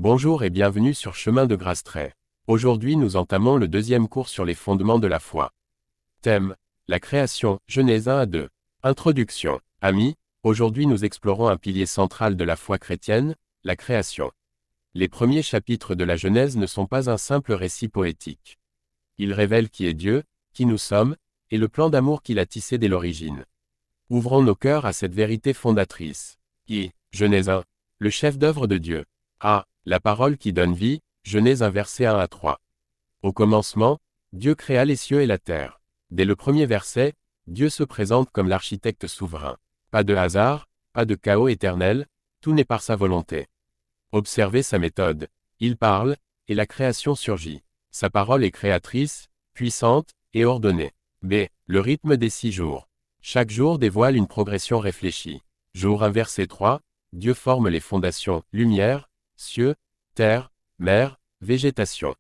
Bonjour et bienvenue sur Chemin de Grâce Trait. Aujourd'hui nous entamons le deuxième cours sur les fondements de la foi. Thème: la création, Genèse 1 à 2. Introduction. Amis, aujourd'hui nous explorons un pilier central de la foi chrétienne, la création. Les premiers chapitres de la Genèse ne sont pas un simple récit poétique. Ils révèlent qui est Dieu, qui nous sommes, et le plan d'amour qu'il a tissé dès l'origine. Ouvrons nos cœurs à cette vérité fondatrice. Genèse 1. Le chef-d'œuvre de Dieu. A. La parole qui donne vie, Genèse 1 verset 1 à 3. Au commencement, Dieu créa les cieux et la terre. Dès le premier verset, Dieu se présente comme l'architecte souverain. Pas de hasard, pas de chaos éternel, tout n'est par sa volonté. Observez sa méthode. Il parle, et la création surgit. Sa parole est créatrice, puissante, et ordonnée. B. Le rythme des 6 jours. Chaque jour dévoile une progression réfléchie. Jour 1 verset 3, Dieu forme les fondations, lumière, cieux, terre, mer, végétation.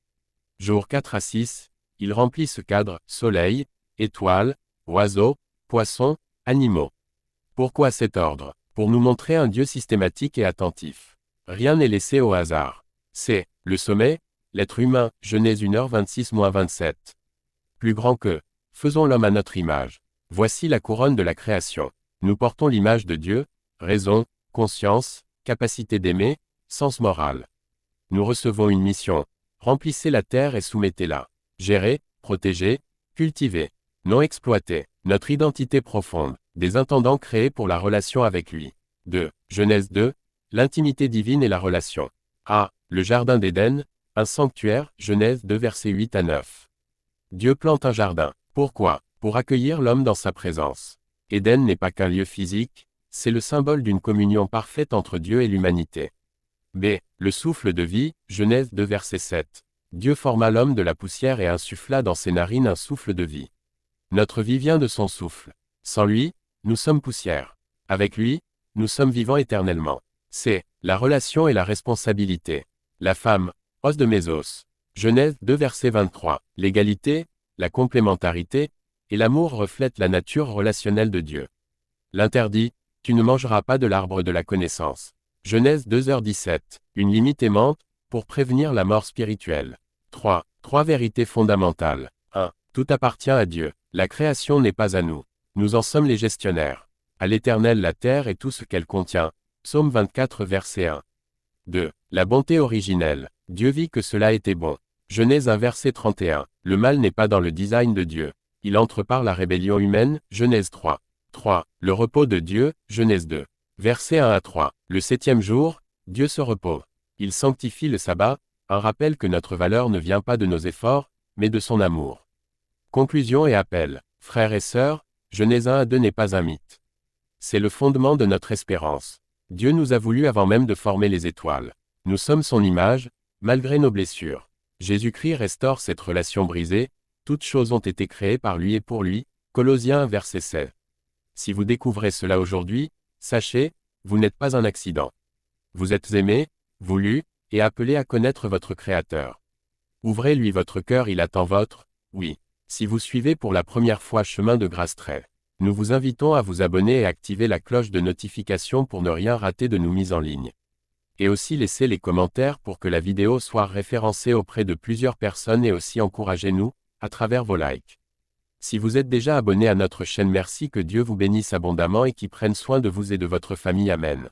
Jour 4 à 6, il remplit ce cadre, soleil, étoiles, oiseaux, poissons, animaux. Pourquoi cet ordre? Pour nous montrer un Dieu systématique et attentif. Rien n'est laissé au hasard. C'est, le sommet, l'être humain, Genèse 1h26-27. Plus grand que, faisons l'homme à notre image. Voici la couronne de la création. Nous portons l'image de Dieu, raison, conscience, capacité d'aimer, sens moral. Nous recevons une mission. Remplissez la terre et soumettez-la. Gérez, protégez, cultivez. Non exploitez. Notre identité profonde. Des intendants créés pour la relation avec lui. 2. Genèse 2. L'intimité divine et la relation. A. Le jardin d'Éden. Un sanctuaire. Genèse 2 versets 8 à 9. Dieu plante un jardin. Pourquoi? Pour accueillir l'homme dans sa présence. Éden n'est pas qu'un lieu physique, c'est le symbole d'une communion parfaite entre Dieu et l'humanité. B. Le souffle de vie, Genèse 2 verset 7. Dieu forma l'homme de la poussière et insuffla dans ses narines un souffle de vie. Notre vie vient de son souffle. Sans lui, nous sommes poussière. Avec lui, nous sommes vivants éternellement. C. La relation et la responsabilité. La femme, os de mes os. Genèse 2 verset 23. L'égalité, la complémentarité, et l'amour reflètent la nature relationnelle de Dieu. L'interdit, tu ne mangeras pas de l'arbre de la connaissance. Genèse 2h17, une limite aimante, pour prévenir la mort spirituelle. 3. Trois vérités fondamentales. 1. Tout appartient à Dieu. La création n'est pas à nous. Nous en sommes les gestionnaires. À l'Éternel la terre et tout ce qu'elle contient. Psaume 24 verset 1. 2. La bonté originelle. Dieu vit que cela était bon. Genèse 1 verset 31. Le mal n'est pas dans le design de Dieu. Il entre par la rébellion humaine, Genèse 3. 3. Le repos de Dieu, Genèse 2. Versets 1 à 3. Le 7e jour, Dieu se repose. Il sanctifie le sabbat, un rappel que notre valeur ne vient pas de nos efforts, mais de son amour. Conclusion et appel. Frères et sœurs, Genèse 1 à 2 n'est pas un mythe. C'est le fondement de notre espérance. Dieu nous a voulu avant même de former les étoiles. Nous sommes son image, malgré nos blessures. Jésus-Christ restaure cette relation brisée, toutes choses ont été créées par lui et pour lui, Colossiens 1 verset 16. Si vous découvrez cela aujourd'hui, sachez, vous n'êtes pas un accident. Vous êtes aimé, voulu, et appelé à connaître votre Créateur. Ouvrez-lui votre cœur, il attend votre, oui. Si vous suivez pour la première fois Chemin de Grâce Trait, nous vous invitons à vous abonner et activer la cloche de notification pour ne rien rater de nos mises en ligne. Et aussi laissez les commentaires pour que la vidéo soit référencée auprès de plusieurs personnes et aussi encouragez-nous, à travers vos likes. Si vous êtes déjà abonné à notre chaîne, merci, que Dieu vous bénisse abondamment et qu'il prenne soin de vous et de votre famille. Amen.